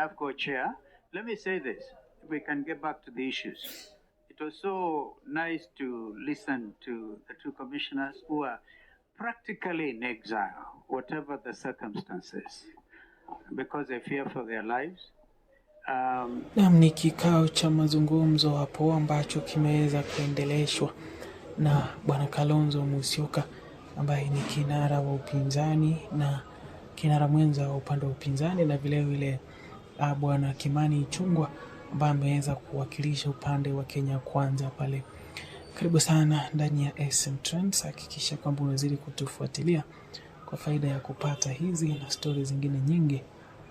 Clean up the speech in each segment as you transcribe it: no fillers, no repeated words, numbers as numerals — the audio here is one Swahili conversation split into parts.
enough, co-chair. Let me say this. We can get back to the issues. It was so nice to listen to the two commissioners who are practically in exile, whatever the circumstances, because they fear for their lives. Naam, ni kikao cha mazungumzo hapo ambacho kimeweza kuendeleshwa na Bwana Kalonzo Musyoka ambaye ni kinara wa upinzani na kinara mwenza wa upande wa upinzani, na vilevile Bwana Kimani Ichung'wah ambaye ameweza kuwakilisha upande wa Kenya Kwanza pale. Karibu sana ndani ya SM Trends. Hakikisha kwamba unazidi kutufuatilia kwa faida ya kupata hizi na stori zingine nyingi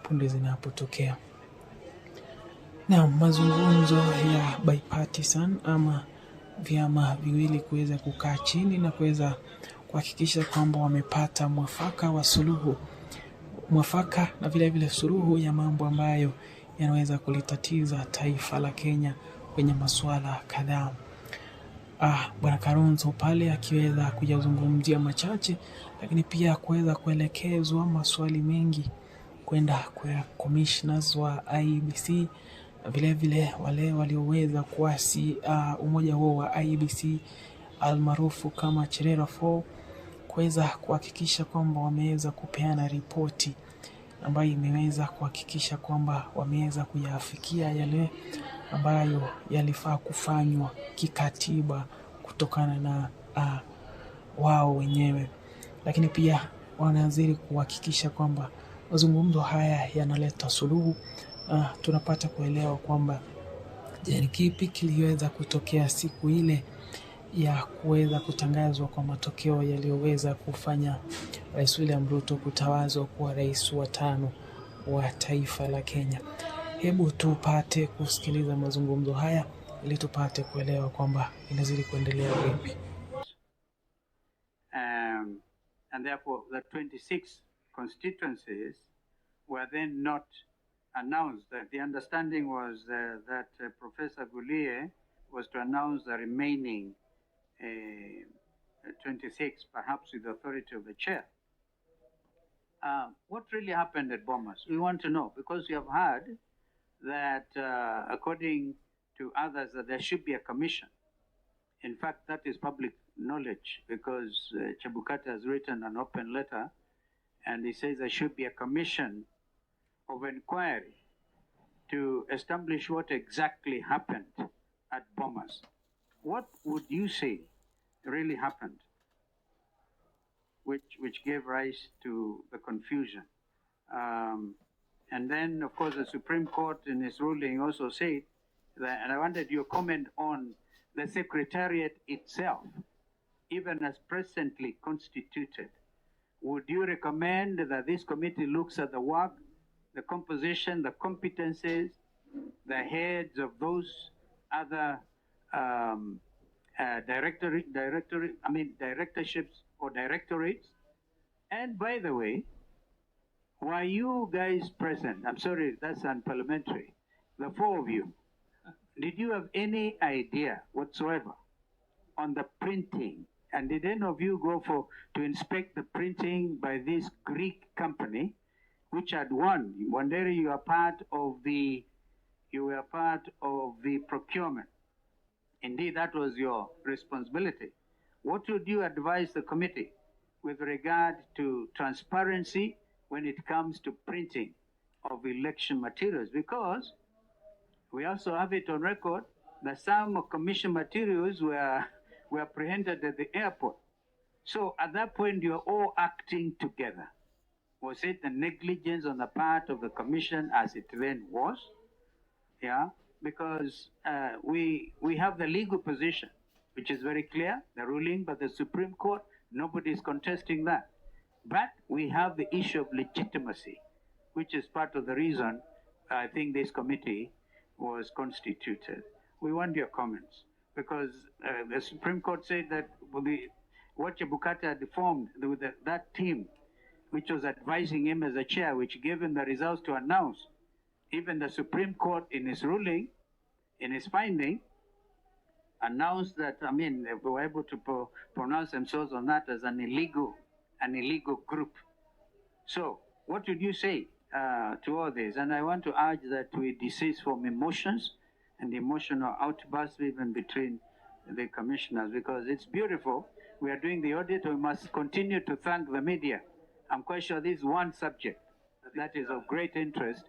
punde zinapotokea. Na mazungumzo ya bipartisan ama vyama viwili kuweza kukaa chini na kuweza kuhakikisha kwamba wamepata mwafaka wa suluhu, mwafaka na vile suluhu ya mambo ambayo yanaweza kulitatiza taifa la Kenya kwenye masuala kadhaa. Bwana Kalonzo pale akiweza kuyazungumzia machache, lakini pia kuweza kuelekezwa maswali mengi kwenda kwa Commissioners wa Iebc, vile wale walioweza kuasi umoja huo wa Iebc almaarufu kama Cherera 4 kuweza kuhakikisha kwamba wameweza kupeana ripoti ambayo imeweza kuhakikisha kwamba wameweza kuyafikia yale ambayo yalifaa kufanywa kikatiba kutokana na wao wenyewe, lakini pia wanazidi kuhakikisha kwamba mazungumzo haya yanaleta suluhu. Tunapata kuelewa kwamba ni kipi kiliweza kutokea siku ile ya kuweza kutangazwa kwa matokeo yaliyoweza kufanya Rais William Ruto kutawazwa kuwa rais wa 5 wa taifa la Kenya. Hebu tupate kusikiliza mazungumzo haya ili tupate kuelewa kwamba inazidi kuendelea vipi. And therefore the 26 constituencies were then not announced. The understanding was that Professor Gulie was to announce the remaining 26, perhaps with the authority of the chair. What really happened at Bomas? We want to know, because we have heard that according to others that there should be a commission. In fact, that is public knowledge, because Chebukati has written an open letter and he says there should be a commission of inquiry to establish what exactly happened at Bomas. What would you say really happened, which gave rise to the confusion? And then, of course, the Supreme Court in its ruling also said that, and I wanted your comment on the Secretariat itself, even as presently constituted. Would you recommend that this committee looks at the work, the composition, the competencies, the heads of those other directorships or directorates? And by the way, were you guys present? I'm sorry, that's unparliamentary. The 4 of you, did you have any idea whatsoever on the printing? And did any of you go to inspect the printing by this Greek company, which had won? One day you were part of the procurement. Indeed, that was your responsibility. What would you advise the committee with regard to transparency when it comes to printing of election materials? Because we also have it on record that some commission materials were apprehended at the airport. So at that point, you're all acting together. Was it the negligence on the part of the commission as it then was? Yeah, because we have the legal position, which is very clear, the ruling by the Supreme Court, nobody is contesting that. But we have the issue of legitimacy, which is part of the reason I think this committee was constituted. We want your comments, because the Supreme Court said that what Chebukati had formed with that team, which was advising him as a chair, which gave him the results to announce, even the Supreme Court in its ruling, in its finding, announced that, they were able to pronounce themselves on that as an illegal group. So what would you say to all this. And I want to urge that we desist from emotions and emotional outbursts even between the commissioners, because it's beautiful. We are doing the audit. We must continue to thank the media. I'm quite sure this is one subject that is of great interest